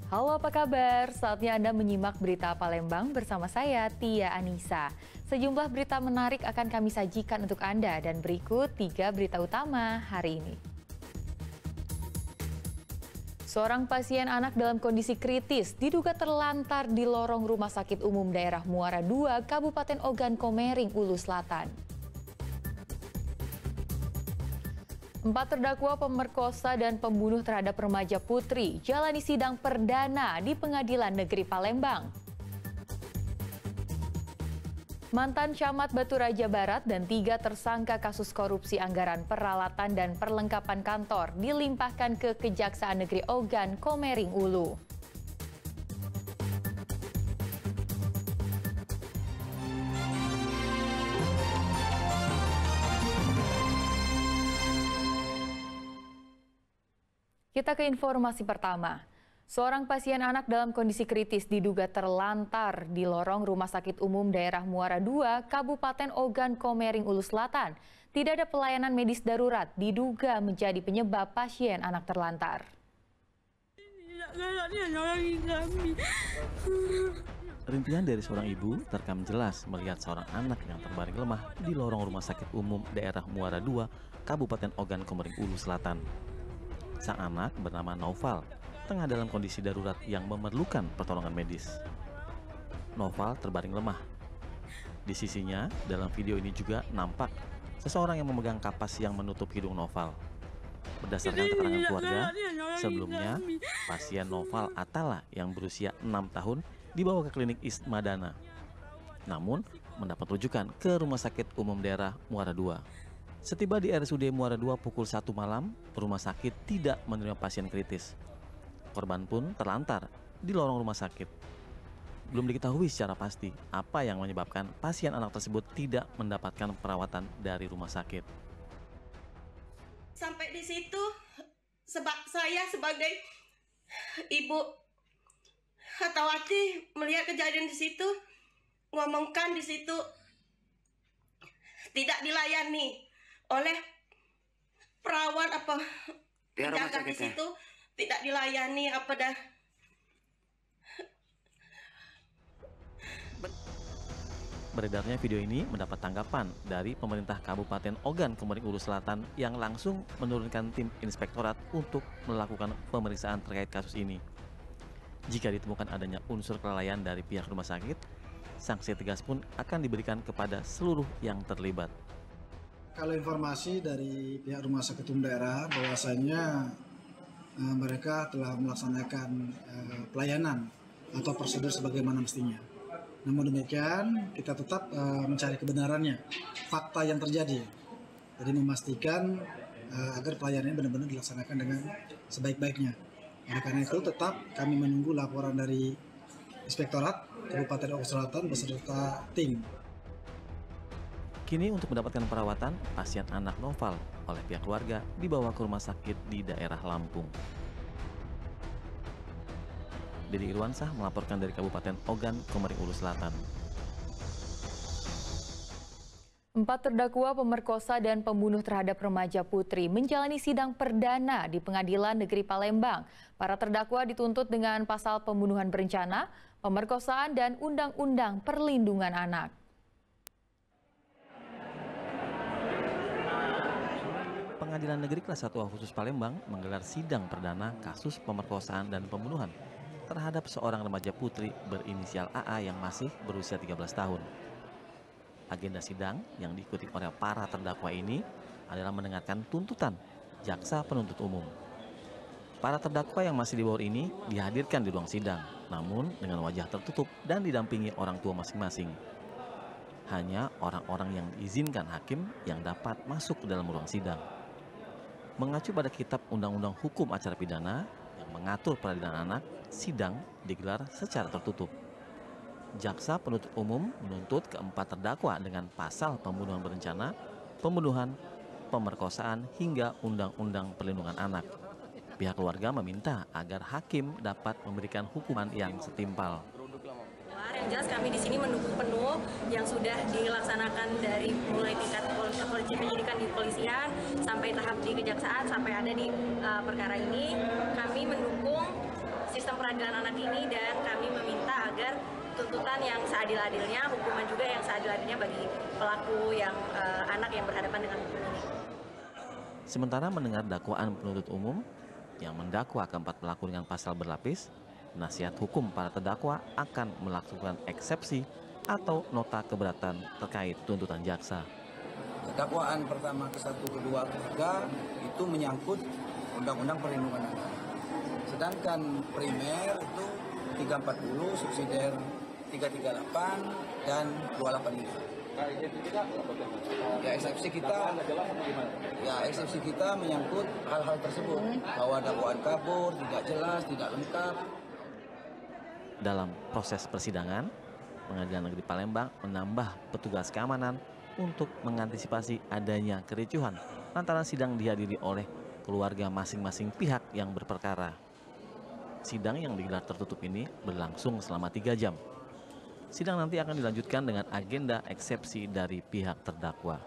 Halo, apa kabar? Saatnya Anda menyimak berita Palembang bersama saya, Tia Anissa. Sejumlah berita menarik akan kami sajikan untuk Anda dan berikut 3 berita utama hari ini. Seorang pasien anak dalam kondisi kritis diduga terlantar di lorong Rumah Sakit Umum Daerah Muara II, Kabupaten Ogan Komering, Ulu Selatan. 4 terdakwa pemerkosa dan pembunuh terhadap remaja putri jalani sidang perdana di Pengadilan Negeri Palembang. Mantan camat Batu Raja Barat dan 3 tersangka kasus korupsi anggaran peralatan dan perlengkapan kantor dilimpahkan ke Kejaksaan Negeri Ogan Komering Ulu. Kita ke informasi pertama. Seorang pasien anak dalam kondisi kritis diduga terlantar di lorong Rumah Sakit Umum Daerah Muara II, Kabupaten Ogan Komering, Ulu Selatan. Tidak ada pelayanan medis darurat diduga menjadi penyebab pasien anak terlantar. Rintihan dari seorang ibu terekam jelas melihat seorang anak yang terbaring lemah di lorong Rumah Sakit Umum Daerah Muara II, Kabupaten Ogan Komering, Ulu Selatan. Sang anak bernama Noval tengah dalam kondisi darurat yang memerlukan pertolongan medis. Noval terbaring lemah. Di sisinya, dalam video ini juga nampak seseorang yang memegang kapas yang menutup hidung Noval. Berdasarkan keterangan keluarga, sebelumnya pasien Noval Atala yang berusia 6 tahun dibawa ke klinik Ismadana. Namun, mendapat rujukan ke Rumah Sakit Umum Daerah Muara II. Setiba di RSUD Muara II pukul 1 malam, rumah sakit tidak menerima pasien kritis. Korban pun terlantar di lorong rumah sakit. Belum diketahui secara pasti apa yang menyebabkan pasien anak tersebut tidak mendapatkan perawatan dari rumah sakit. Sampai di situ, sebab saya sebagai ibu Hatawati melihat kejadian di situ, ngomongkan di situ tidak dilayani oleh perawat apa penjaga di situ, tidak dilayani apa dah. Beredarnya video ini mendapat tanggapan dari pemerintah Kabupaten Ogan Komering Ulu Selatan yang langsung menurunkan tim inspektorat untuk melakukan pemeriksaan terkait kasus ini. Jika ditemukan adanya unsur kelalaian dari pihak rumah sakit, sanksi tegas pun akan diberikan kepada seluruh yang terlibat. Kalau informasi dari pihak Rumah Sakit Umum Daerah bahwasanya mereka telah melaksanakan pelayanan atau prosedur sebagaimana mestinya. Namun demikian, kita tetap mencari kebenarannya, fakta yang terjadi. Jadi memastikan agar pelayanannya benar-benar dilaksanakan dengan sebaik-baiknya. Oleh karena itu, tetap kami menunggu laporan dari Inspektorat Kabupaten Ogan Selatan beserta tim. Kini untuk mendapatkan perawatan, pasien anak Noval oleh pihak keluarga dibawa ke rumah sakit di daerah Lampung. Dedi Irwansah melaporkan dari Kabupaten Ogan Komering Ulu Selatan. 4 terdakwa pemerkosa dan pembunuh terhadap remaja putri menjalani sidang perdana di Pengadilan Negeri Palembang. Para terdakwa dituntut dengan pasal pembunuhan berencana, pemerkosaan, dan Undang-Undang Perlindungan Anak. Pengadilan Negeri Kelas 1A Khusus Palembang menggelar sidang perdana kasus pemerkosaan dan pembunuhan terhadap seorang remaja putri berinisial AA yang masih berusia 13 tahun. Agenda sidang yang diikuti oleh para terdakwa ini adalah mendengarkan tuntutan jaksa penuntut umum. Para terdakwa yang masih di bawah ini dihadirkan di ruang sidang, namun dengan wajah tertutup dan didampingi orang tua masing-masing. Hanya orang-orang yang diizinkan hakim yang dapat masuk ke dalam ruang sidang. Mengacu pada Kitab Undang-Undang Hukum Acara Pidana yang mengatur peradilan anak, sidang digelar secara tertutup. Jaksa penuntut umum menuntut keempat terdakwa dengan pasal pembunuhan berencana, pembunuhan, pemerkosaan, hingga Undang-Undang Perlindungan Anak. Pihak keluarga meminta agar hakim dapat memberikan hukuman yang setimpal. Yang jelas kami di sini mendukung penuh yang sudah dilaksanakan dari mulai tingkat penyidikan di kepolisian sampai tahap di kejaksaan sampai ada di perkara ini. Kami mendukung sistem sistem peradilan anak ini, dan kami meminta agar tuntutan yang seadil-adilnya, hukuman juga yang seadil-adilnya bagi pelaku yang anak yang berhadapan dengan hukum ini. Sementara mendengar dakwaan penuntut umum yang mendakwa keempat pelaku dengan pasal berlapis, penasihat hukum para terdakwa akan melakukan eksepsi atau nota keberatan terkait tuntutan jaksa. Dakwaan pertama ke-1, ke-2, ke-3 itu menyangkut Undang-Undang Perlindungan Anak. Sedangkan primer itu 340, subsidiar 338 dan 285. Eksepsi kita menyangkut hal-hal tersebut, bahwa dakwaan kabur, tidak jelas, tidak lengkap. Dalam proses persidangan, Pengadilan Negeri Palembang menambah petugas keamanan untuk mengantisipasi adanya kericuhan lantaran sidang dihadiri oleh keluarga masing-masing pihak yang berperkara. Sidang yang digelar tertutup ini berlangsung selama 3 jam. Sidang nanti akan dilanjutkan dengan agenda eksepsi dari pihak terdakwa.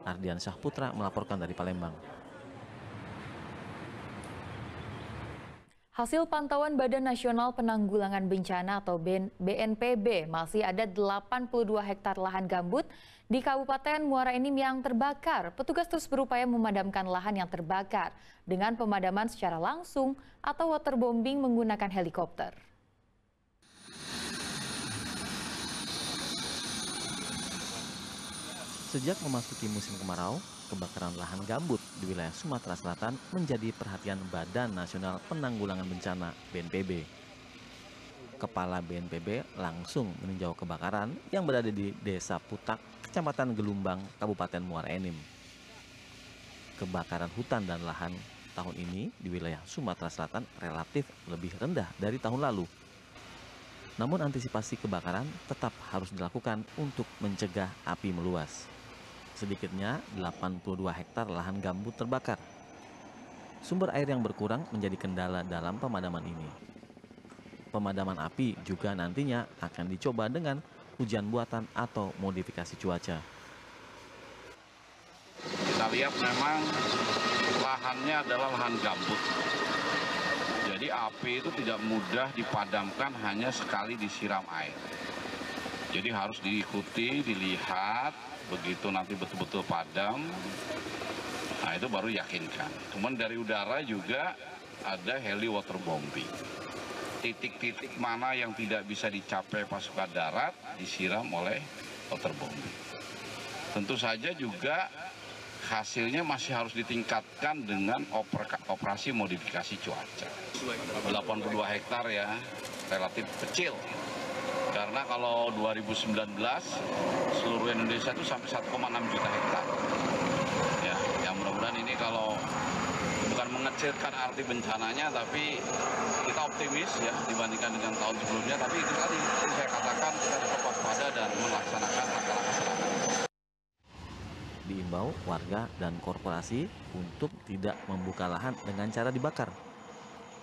Ardian Syahputra melaporkan dari Palembang. Hasil pantauan Badan Nasional Penanggulangan Bencana atau BNPB, masih ada 82 hektar lahan gambut di Kabupaten Muara Enim yang terbakar. Petugas terus berupaya memadamkan lahan yang terbakar dengan pemadaman secara langsung atau waterbombing menggunakan helikopter. Sejak memasuki musim kemarau, kebakaran lahan gambut di wilayah Sumatera Selatan menjadi perhatian Badan Nasional Penanggulangan Bencana (BNPB). Kepala BNPB langsung meninjau kebakaran yang berada di Desa Putak, Kecamatan Gelumbang, Kabupaten Muara Enim. Kebakaran hutan dan lahan tahun ini di wilayah Sumatera Selatan relatif lebih rendah dari tahun lalu. Namun antisipasi kebakaran tetap harus dilakukan untuk mencegah api meluas. Sedikitnya 82 hektar lahan gambut terbakar. Sumber air yang berkurang menjadi kendala dalam pemadaman ini. Pemadaman api juga nantinya akan dicoba dengan hujan buatan atau modifikasi cuaca. Kita lihat memang lahannya adalah lahan gambut. Jadi api itu tidak mudah dipadamkan hanya sekali disiram air. Jadi harus diikuti, dilihat, begitu nanti betul-betul padam, nah itu baru yakinkan. Kemudian dari udara juga ada heli waterbombing. Titik-titik mana yang tidak bisa dicapai pasukan darat disiram oleh waterbombing. Tentu saja juga hasilnya masih harus ditingkatkan dengan operasi modifikasi cuaca. 82 hektar ya, relatif kecil. Karena kalau 2019 seluruh Indonesia itu sampai 1,6 juta hektar. Ya, yang mudah-mudahan ini kalau bukan mengecilkan arti bencananya, tapi kita optimis ya dibandingkan dengan tahun sebelumnya. Tapi itu tadi saya katakan kita tetap waspada dan melaksanakan langkah-langkah selanjutnya. Diimbau warga dan korporasi untuk tidak membuka lahan dengan cara dibakar.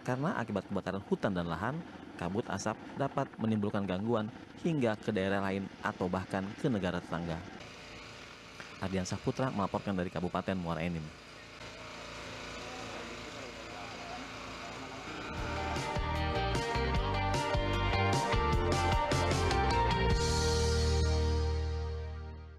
Karena akibat kebakaran hutan dan lahan, kabut asap dapat menimbulkan gangguan hingga ke daerah lain atau bahkan ke negara tetangga. Ardian Syahputra melaporkan dari Kabupaten Muara Enim.